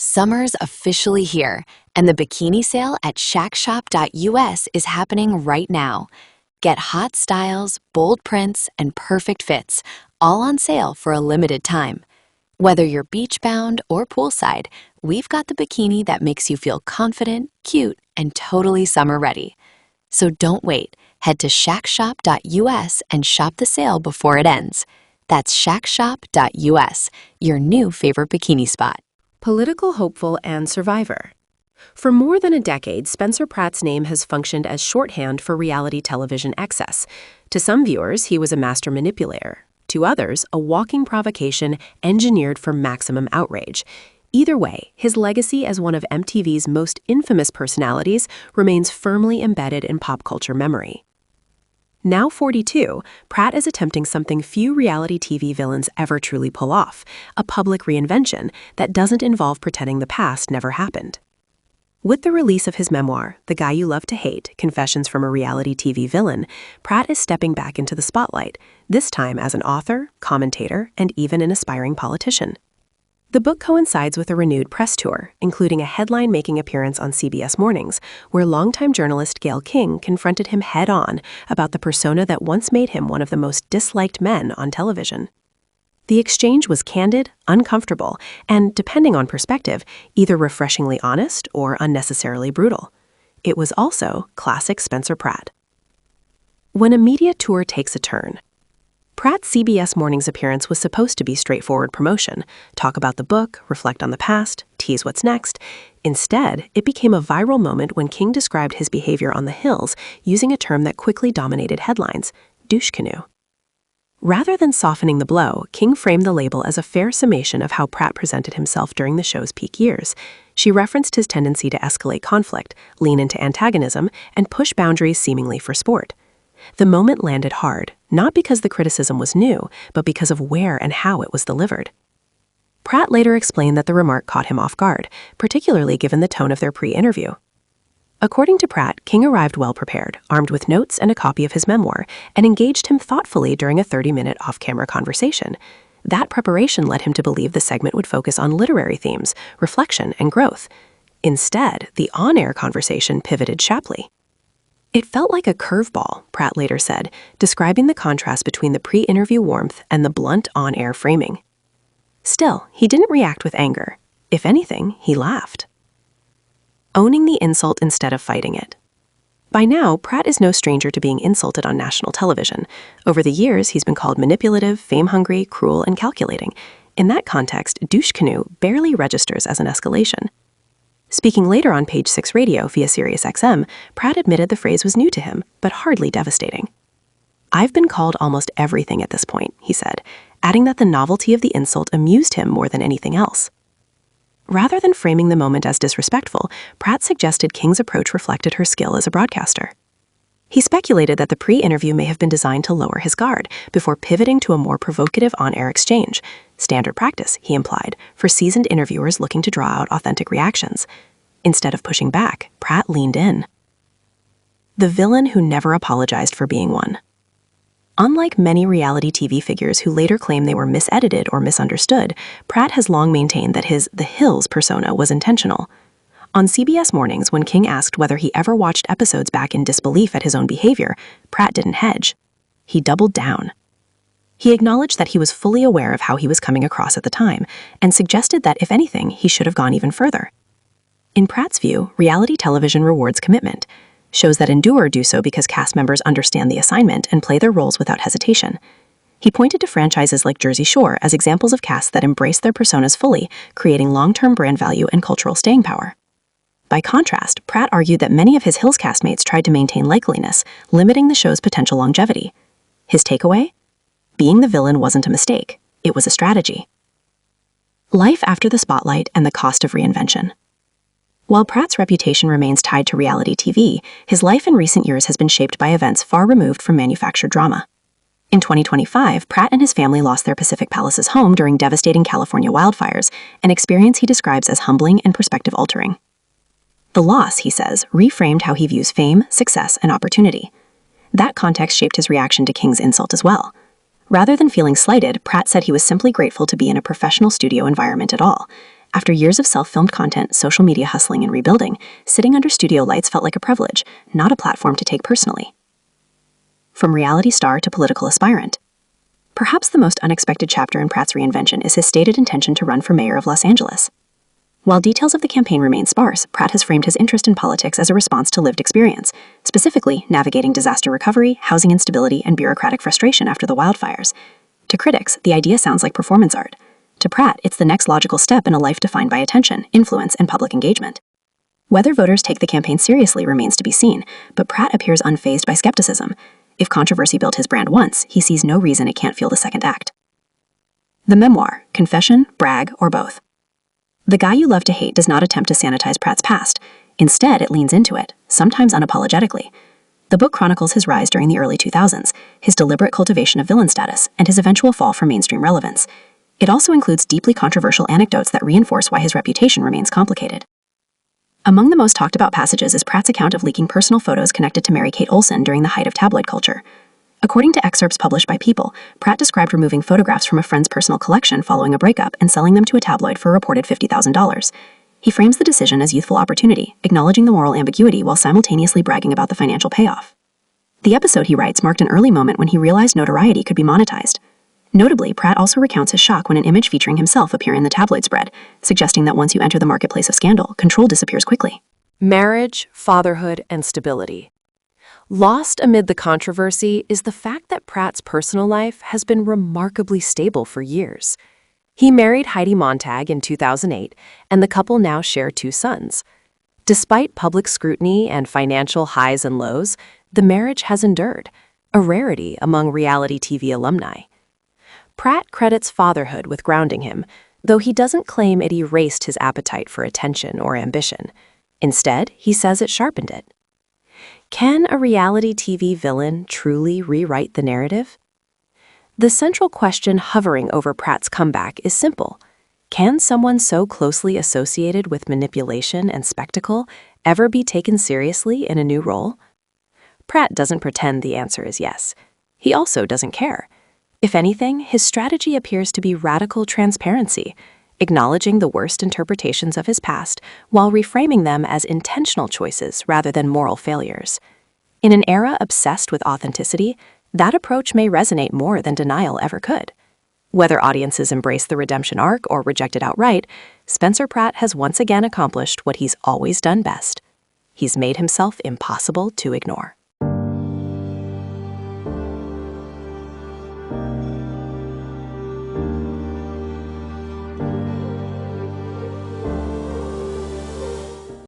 Summer's officially here, and the bikini sale at shackshop.us is happening right now. Get hot styles, bold prints, and perfect fits, all on sale for a limited time. Whether you're beach-bound or poolside, we've got the bikini that makes you feel confident, cute, and totally summer-ready. So don't wait. Head to shackshop.us and shop the sale before it ends. That's shackshop.us, your new favorite bikini spot. Political hopeful and survivor. For more than a decade, Spencer Pratt's name has functioned as shorthand for reality television excess. To some viewers, he was a master manipulator. To others, a walking provocation engineered for maximum outrage. Either way, his legacy as one of MTV's most infamous personalities remains firmly embedded in pop culture memory. Now 42, Pratt is attempting something few reality TV villains ever truly pull off, a public reinvention that doesn't involve pretending the past never happened. With the release of his memoir, The Guy You Love to Hate, Confessions from a Reality TV Villain, Pratt is stepping back into the spotlight, this time as an author, commentator, and even an aspiring politician. The book coincides with a renewed press tour, including a headline-making appearance on CBS Mornings, where longtime journalist Gayle King confronted him head-on about the persona that once made him one of the most disliked men on television. The exchange was candid, uncomfortable, and, depending on perspective, either refreshingly honest or unnecessarily brutal. It was also classic Spencer Pratt. When a media tour takes a turn, Pratt's CBS Mornings appearance was supposed to be straightforward promotion, talk about the book, reflect on the past, tease what's next. Instead, it became a viral moment when King described his behavior on the hills using a term that quickly dominated headlines, douche canoe. Rather than softening the blow, King framed the label as a fair summation of how Pratt presented himself during the show's peak years. She referenced his tendency to escalate conflict, lean into antagonism, and push boundaries seemingly for sport. The moment landed hard, not because the criticism was new, but because of where and how it was delivered. Pratt later explained that the remark caught him off guard, particularly given the tone of their pre-interview. According to Pratt, King arrived well-prepared, armed with notes and a copy of his memoir, and engaged him thoughtfully during a 30-minute off-camera conversation. That preparation led him to believe the segment would focus on literary themes, reflection, and growth. Instead, the on-air conversation pivoted sharply. It felt like a curveball, Pratt later said, describing the contrast between the pre-interview warmth and the blunt on-air framing. Still, he didn't react with anger. If anything, he laughed. Owning the insult instead of fighting it. By now, Pratt is no stranger to being insulted on national television. Over the years, he's been called manipulative, fame-hungry, cruel, and calculating. In that context, douche canoe barely registers as an escalation. Speaking later on Page 6 Radio via SiriusXM, Pratt admitted the phrase was new to him, but hardly devastating. "I've been called almost everything at this point," he said, adding that the novelty of the insult amused him more than anything else. Rather than framing the moment as disrespectful, Pratt suggested King's approach reflected her skill as a broadcaster. He speculated that the pre-interview may have been designed to lower his guard before pivoting to a more provocative on-air exchange. Standard practice, he implied, for seasoned interviewers looking to draw out authentic reactions. Instead of pushing back, Pratt leaned in. The villain who never apologized for being one. Unlike many reality TV figures who later claim they were misedited or misunderstood, Pratt has long maintained that his The Hills persona was intentional. On CBS Mornings, when King asked whether he ever watched episodes back in disbelief at his own behavior, Pratt didn't hedge. He doubled down. He acknowledged that he was fully aware of how he was coming across at the time, and suggested that, if anything, he should have gone even further. In Pratt's view, reality television rewards commitment. Shows that endure do so because cast members understand the assignment and play their roles without hesitation. He pointed to franchises like Jersey Shore as examples of casts that embrace their personas fully, creating long-term brand value and cultural staying power. By contrast, Pratt argued that many of his Hills castmates tried to maintain likeliness, limiting the show's potential longevity. His takeaway? Being the villain wasn't a mistake. It was a strategy. Life after the spotlight and the cost of reinvention. While Pratt's reputation remains tied to reality TV, his life in recent years has been shaped by events far removed from manufactured drama. In 2025, Pratt and his family lost their Pacific Palace's home during devastating California wildfires, an experience he describes as humbling and perspective-altering. The loss, he says, reframed how he views fame, success, and opportunity. That context shaped his reaction to King's insult as well. Rather than feeling slighted, Pratt said he was simply grateful to be in a professional studio environment at all. After years of self-filmed content, social media hustling, and rebuilding, sitting under studio lights felt like a privilege, not a platform to take personally. From reality star to political aspirant. Perhaps the most unexpected chapter in Pratt's reinvention is his stated intention to run for mayor of Los Angeles. While details of the campaign remain sparse, Pratt has framed his interest in politics as a response to lived experience, specifically navigating disaster recovery, housing instability, and bureaucratic frustration after the wildfires. To critics, the idea sounds like performance art. To Pratt, it's the next logical step in a life defined by attention, influence, and public engagement. Whether voters take the campaign seriously remains to be seen, but Pratt appears unfazed by skepticism. If controversy built his brand once, he sees no reason it can't feel the second act. The memoir, confession, brag, or both. The Guy You Love to Hate does not attempt to sanitize Pratt's past. Instead, it leans into it, sometimes unapologetically. The book chronicles his rise during the early 2000s, his deliberate cultivation of villain status, and his eventual fall from mainstream relevance. It also includes deeply controversial anecdotes that reinforce why his reputation remains complicated. Among the most talked about passages is Pratt's account of leaking personal photos connected to Mary-Kate Olsen during the height of tabloid culture. According to excerpts published by People, Pratt described removing photographs from a friend's personal collection following a breakup and selling them to a tabloid for a reported $50,000. He frames the decision as youthful opportunity, acknowledging the moral ambiguity while simultaneously bragging about the financial payoff. The episode, he writes, marked an early moment when he realized notoriety could be monetized. Notably, Pratt also recounts his shock when an image featuring himself appeared in the tabloid spread, suggesting that once you enter the marketplace of scandal, control disappears quickly. Marriage, fatherhood, and stability. Lost amid the controversy is the fact that Pratt's personal life has been remarkably stable for years. He married Heidi Montag in 2008, and the couple now share 2 sons. Despite public scrutiny and financial highs and lows, the marriage has endured, a rarity among reality TV alumni. Pratt credits fatherhood with grounding him, though he doesn't claim it erased his appetite for attention or ambition. Instead, he says it sharpened it. Can a reality TV villain truly rewrite the narrative? The central question hovering over Pratt's comeback is simple. Can someone so closely associated with manipulation and spectacle ever be taken seriously in a new role? Pratt doesn't pretend the answer is yes. He also doesn't care. If anything, his strategy appears to be radical transparency, acknowledging the worst interpretations of his past while reframing them as intentional choices rather than moral failures. In an era obsessed with authenticity, that approach may resonate more than denial ever could. Whether audiences embrace the redemption arc or reject it outright, Spencer Pratt has once again accomplished what he's always done best. He's made himself impossible to ignore.